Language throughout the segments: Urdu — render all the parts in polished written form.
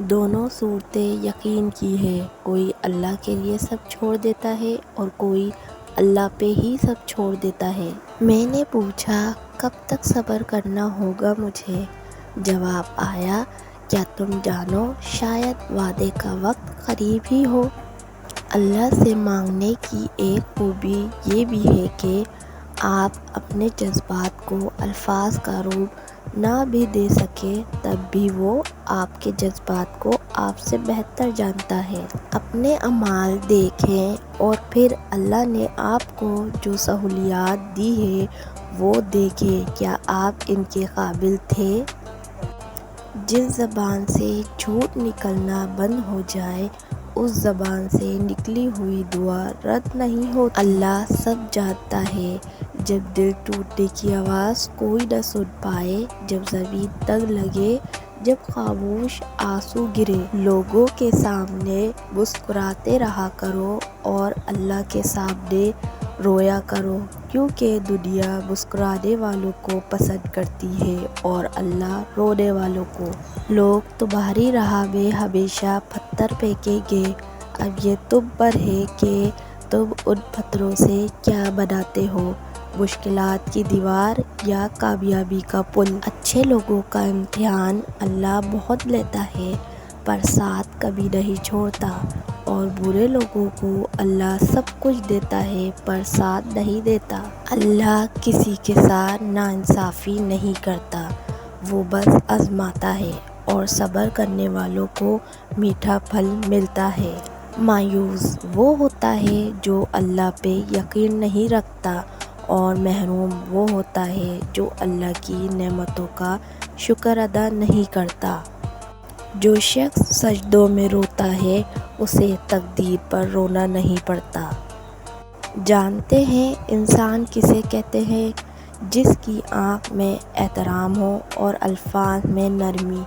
دونوں صورتیں یقین کی ہیں، کوئی اللہ کے لیے سب چھوڑ دیتا ہے اور کوئی اللہ پہ ہی سب چھوڑ دیتا ہے۔ میں نے پوچھا، کب تک صبر کرنا ہوگا مجھے؟ جواب آیا، کیا تم جانو شاید وعدے کا وقت قریب ہی ہو۔ اللہ سے مانگنے کی ایک خوبی یہ بھی ہے کہ آپ اپنے جذبات کو الفاظ کا روپ نہ بھی دے سکیں تب بھی وہ آپ کے جذبات کو آپ سے بہتر جانتا ہے۔ اپنے اعمال دیکھیں اور پھر اللہ نے آپ کو جو سہولیات دی ہیں وہ دیکھیں، کیا آپ ان کے قابل تھے؟ جس زبان سے جھوٹ نکلنا بند ہو جائے اس زبان سے نکلی ہوئی دعا رد نہیں ہوتی۔ اللہ سب جانتا ہے، جب دل ٹوٹنے کی آواز کوئی نہ سن پائے، جب زمین تنگ لگے، جب خاموش آنسو گرے، لوگوں کے سامنے مسکراتے رہا کرو اور اللہ کے سامنے رویا کرو، کیونکہ دنیا مسکرانے والوں کو پسند کرتی ہے اور اللہ رونے والوں کو۔ لوگ تمہاری راہ میں ہمیشہ پتھر پھینکیں گے، اب یہ تم پر ہے کہ تم ان پتھروں سے کیا بناتے ہو، مشکلات کی دیوار یا کامیابی کا پل۔ اچھے لوگوں کا امتحان اللہ بہت لیتا ہے پر ساتھ کبھی نہیں چھوڑتا، اور برے لوگوں کو اللہ سب کچھ دیتا ہے پر ساتھ نہیں دیتا۔ اللہ کسی کے ساتھ ناانصافی نہیں کرتا، وہ بس آزماتا ہے اور صبر کرنے والوں کو میٹھا پھل ملتا ہے۔ مایوس وہ ہوتا ہے جو اللہ پہ یقین نہیں رکھتا، اور محروم وہ ہوتا ہے جو اللہ کی نعمتوں کا شکر ادا نہیں کرتا۔ جو شخص سجدوں میں روتا ہے اسے تقدیر پر رونا نہیں پڑتا۔ جانتے ہیں انسان کسے کہتے ہیں؟ جس کی آنکھ میں احترام ہو اور الفاظ میں نرمی،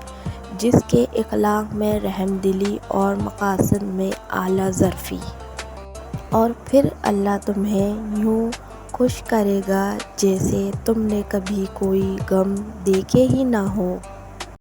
جس کے اخلاق میں رحم دلی اور مقاصد میں اعلیٰ ظرفی۔ اور پھر اللہ تمہیں یوں خوش کرے گا جیسے تم نے کبھی کوئی غم دیکھے ہی نہ ہو۔